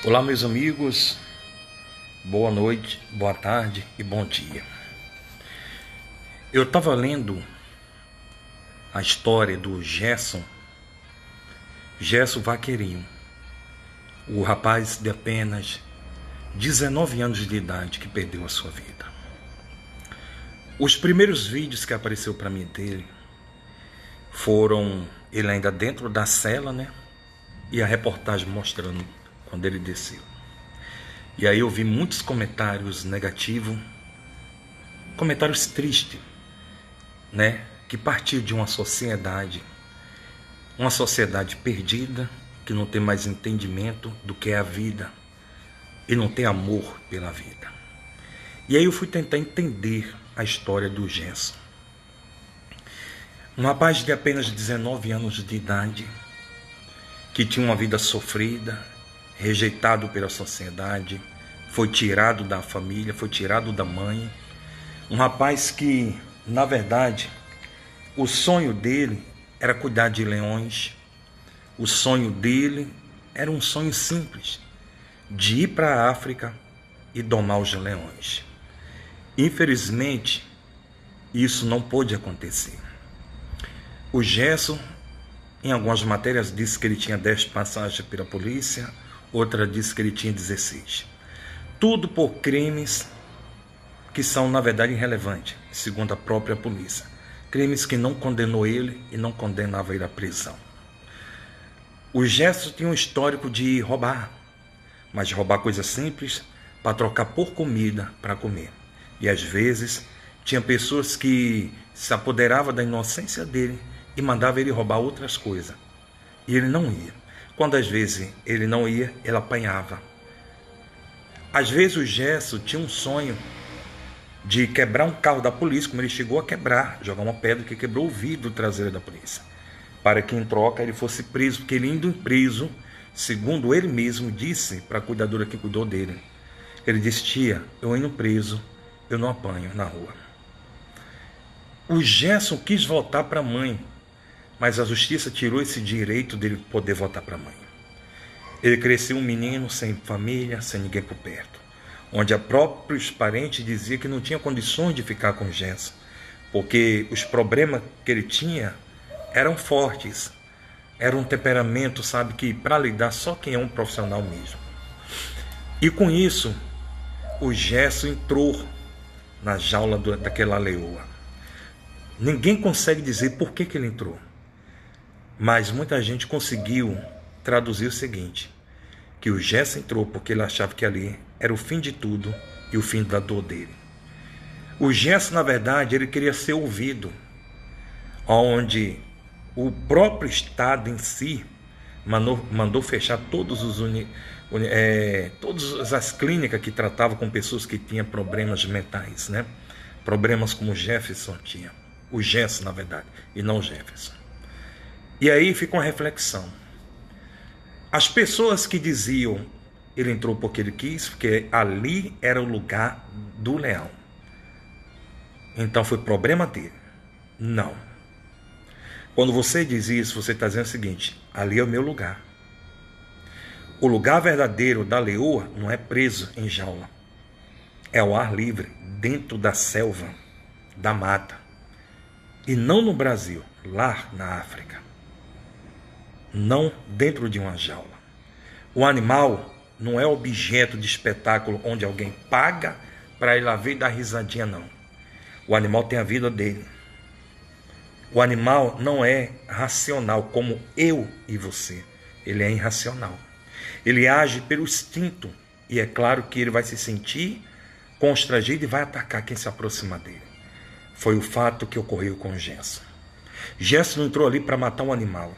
Olá, meus amigos, boa noite, boa tarde e bom dia. Eu estava lendo a história do Gerson Vaqueirinho, o rapaz de apenas 19 anos de idade que perdeu a sua vida. Os primeiros vídeos que apareceu para mim dele foram ele ainda dentro da cela, né? E a reportagem mostrando quando ele desceu. E aí eu vi muitos comentários negativos, comentários tristes, né? Que partiu de uma sociedade perdida, que não tem mais entendimento do que é a vida e não tem amor pela vida. E aí eu fui tentar entender a história do Gerson. Um rapaz de apenas 19 anos de idade, que tinha uma vida sofrida, rejeitado pela sociedade, foi tirado da família, foi tirado da mãe. Um rapaz que, na verdade, o sonho dele era cuidar de leões. O sonho dele era um sonho simples, de ir para a África e domar os leões. Infelizmente, isso não pôde acontecer. O Gerson, em algumas matérias, disse que ele tinha 10 passagens pela polícia, outra disse que ele tinha 16. Tudo por crimes que são, na verdade, irrelevantes, segundo a própria polícia. Crimes que não condenou ele e não condenava ele à prisão. O Gerson tinha um histórico de roubar, mas roubar coisas simples para trocar por comida para comer. E às vezes tinha pessoas que se apoderavam da inocência dele e mandavam ele roubar outras coisas. E ele não ia. Quando às vezes ele não ia, ele apanhava. Às vezes o Gerson tinha um sonho de quebrar um carro da polícia, como ele chegou a quebrar, jogar uma pedra que quebrou o vidro traseiro da polícia, para que em troca ele fosse preso, porque ele indo preso, segundo ele mesmo disse para a cuidadora que cuidou dele, ele disse: tia, eu indo preso, eu não apanho na rua. O Gerson quis voltar para a mãe, mas a justiça tirou esse direito dele poder voltar para a mãe. Ele cresceu um menino sem família, sem ninguém por perto, onde a próprios parentes diziam que não tinha condições de ficar com o Gerson, porque os problemas que ele tinha eram fortes, era um temperamento, sabe, que para lidar só quem é um profissional mesmo. E com isso, o Gerson entrou na jaula daquela leoa. Ninguém consegue dizer por que ele entrou, mas muita gente conseguiu traduzir o seguinte, que o Gerson entrou porque ele achava que ali era o fim de tudo e o fim da dor dele. O Gerson, na verdade, ele queria ser ouvido, onde o próprio Estado em si mandou fechar todas as clínicas que tratavam com pessoas que tinham problemas mentais, né? Problemas como o Jefferson tinha. O Gerson, na verdade, e não o Jefferson. E aí fica uma reflexão. As pessoas que diziam ele entrou porque ele quis, porque ali era o lugar do leão, então foi problema dele. Não. Quando você diz isso, você está dizendo o seguinte: ali é o meu lugar. O lugar verdadeiro da leoa não é preso em jaula, é ao ar livre, dentro da selva, da mata. E não no Brasil, lá na África. Não dentro de uma jaula. O animal não é objeto de espetáculo onde alguém paga para ir lá ver e dar risadinha, não. O animal tem a vida dele. O animal não é racional como eu e você. Ele é irracional. Ele age pelo instinto. E é claro que ele vai se sentir constrangido e vai atacar quem se aproxima dele. Foi o fato que ocorreu com o Gerson. Gerson não entrou ali para matar um animal.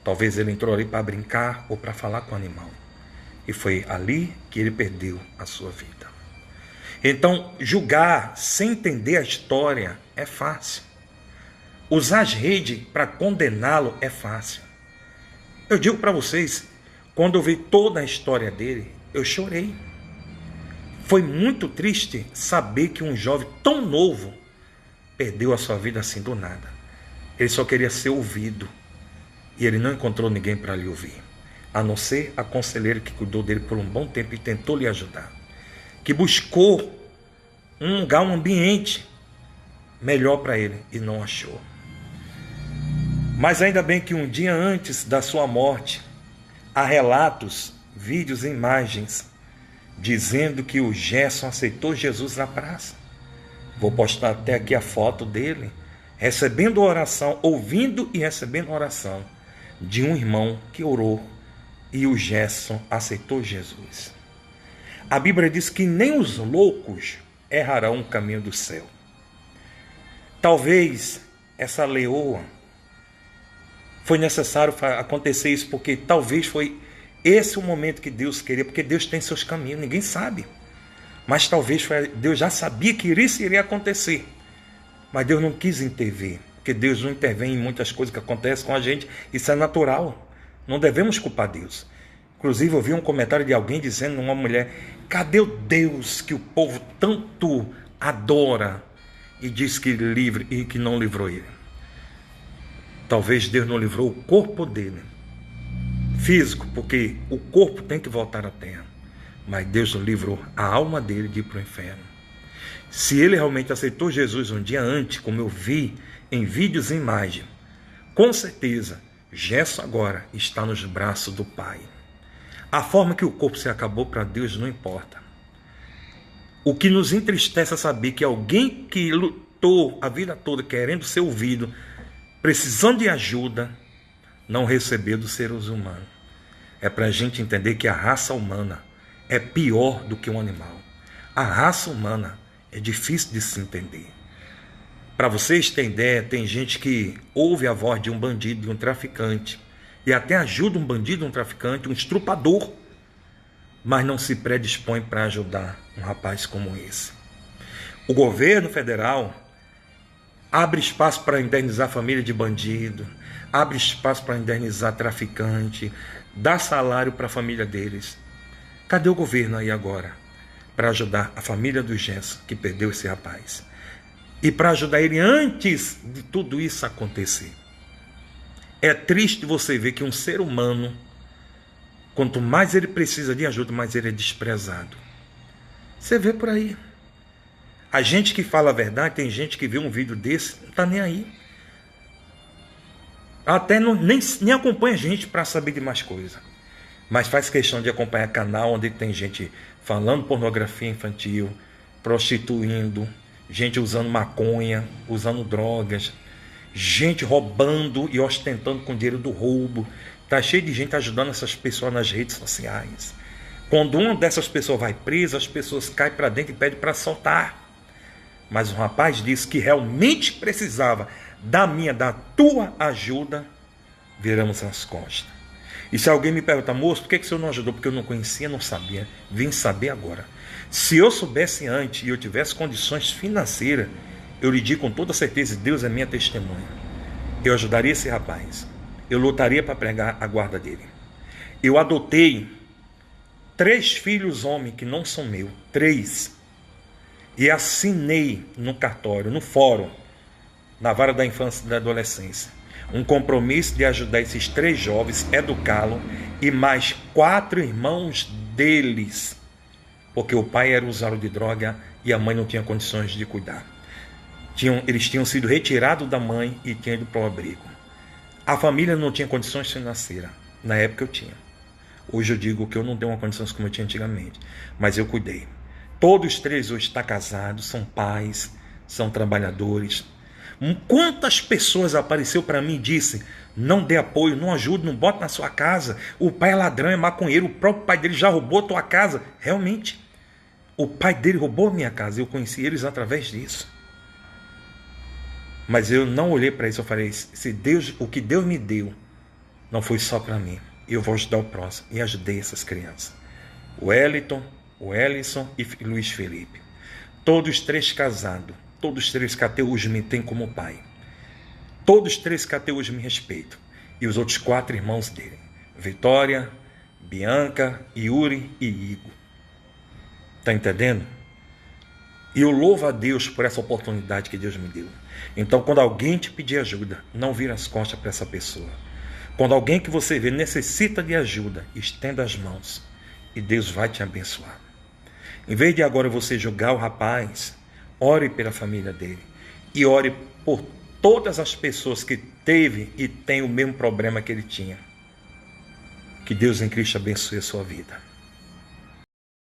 Talvez ele entrou ali para brincar ou para falar com o animal. E foi ali que ele perdeu a sua vida. Então, julgar sem entender a história é fácil. Usar as redes para condená-lo é fácil. Eu digo para vocês, quando eu vi toda a história dele, eu chorei. Foi muito triste saber que um jovem tão novo perdeu a sua vida assim do nada. Ele só queria ser ouvido. E ele não encontrou ninguém para lhe ouvir. a não ser a conselheira que cuidou dele por um bom tempo e tentou lhe ajudar, que buscou um lugar, um ambiente melhor para ele e não achou. Mas ainda bem que um dia antes da sua morte, há relatos, vídeos e imagens dizendo que o Gerson aceitou Jesus na praça. Vou postar até aqui a foto dele, recebendo oração, ouvindo e recebendo oração de um irmão que orou e o Gerson aceitou Jesus. A Bíblia diz que nem os loucos errarão o caminho do céu. Talvez essa leoa foi necessário acontecer isso, porque talvez foi esse o momento que Deus queria, porque Deus tem seus caminhos, ninguém sabe. Mas talvez Deus já sabia que isso iria acontecer. Mas Deus não quis intervir, porque Deus não intervém em muitas coisas que acontecem com a gente. Isso é natural, não devemos culpar Deus. Inclusive eu vi um comentário de alguém dizendo, uma mulher: cadê o Deus que o povo tanto adora e diz que livre e que não livrou ele? Talvez Deus não livrou o corpo dele, físico, porque o corpo tem que voltar à terra. Mas Deus livrou a alma dele de ir para o inferno. Se ele realmente aceitou Jesus um dia antes, como eu vi em vídeos e imagens, com certeza Gerson agora está nos braços do Pai. A forma que o corpo se acabou, para Deus não importa. O que nos entristece é saber que alguém que lutou a vida toda querendo ser ouvido, precisando de ajuda, não recebeu dos seres humanos. É para a gente entender que a raça humana é pior do que um animal. A raça humana é difícil de se entender. Para vocês terem ideia, tem gente que ouve a voz de um bandido, de um traficante, e até ajuda um bandido, um traficante, um estrupador, mas não se predispõe para ajudar um rapaz como esse. O governo federal abre espaço para indenizar a família de bandido, abre espaço para indenizar traficante, dá salário para a família deles. Cadê o governo aí agora para ajudar a família do Gerson, que perdeu esse rapaz? E para ajudar ele antes de tudo isso acontecer. É triste você ver que um ser humano, quanto mais ele precisa de ajuda, mais ele é desprezado. Você vê por aí. A gente que fala a verdade, tem gente que vê um vídeo desse, não está nem aí. Até nem acompanha a gente para saber de mais coisa. Mas faz questão de acompanhar canal onde tem gente falando pornografia infantil, prostituindo, gente usando maconha, usando drogas, gente roubando e ostentando com dinheiro do roubo. Está cheio de gente ajudando essas pessoas nas redes sociais. Quando uma dessas pessoas vai presa, as pessoas caem para dentro e pedem para soltar. Mas o rapaz disse que realmente precisava da tua ajuda, viramos as costas. E se alguém me pergunta: moço, por que o senhor não ajudou? Porque eu não conhecia, não sabia. Vim saber agora. Se eu soubesse antes e eu tivesse condições financeiras, eu lhe digo com toda certeza, Deus é minha testemunha, eu ajudaria esse rapaz. Eu lutaria para pregar a guarda dele. Eu adotei 3 filhos homens que não são meus. 3. E assinei no cartório, no fórum, na vara da infância e da adolescência, um compromisso de ajudar esses 3 jovens, educá-los, e mais 4 irmãos deles, porque o pai era usuário de droga e a mãe não tinha condições de cuidar. Eles tinham sido retirados da mãe e tinham ido para o abrigo. A família não tinha condições financeiras. Na época eu tinha. Hoje eu digo que eu não tenho uma condição como eu tinha antigamente, mas eu cuidei. Todos 3 hoje estão casados, são pais, são trabalhadores. Quantas pessoas apareceu para mim e disse: não dê apoio, não ajude, não bote na sua casa, o pai é ladrão, é maconheiro, o próprio pai dele já roubou a tua casa. Realmente, o pai dele roubou a minha casa, eu conheci eles através disso. Mas eu não olhei para isso, eu falei: se Deus, o que Deus me deu não foi só para mim, eu vou ajudar o próximo. E ajudei essas crianças, o Wellington, o Ellison e Luiz Felipe, todos 3 casados. Todos 3 que até hoje me têm como pai. Todos 3 que até hoje me respeitam. E os outros 4 irmãos dele: Vitória, Bianca, Yuri e Igor. Está entendendo? E eu louvo a Deus por essa oportunidade que Deus me deu. Então, quando alguém te pedir ajuda, não vira as costas para essa pessoa. Quando alguém que você vê necessita de ajuda, estenda as mãos e Deus vai te abençoar. Em vez de agora você julgar o rapaz, ore pela família dele e ore por todas as pessoas que teve e tem o mesmo problema que ele tinha. Que Deus em Cristo abençoe a sua vida.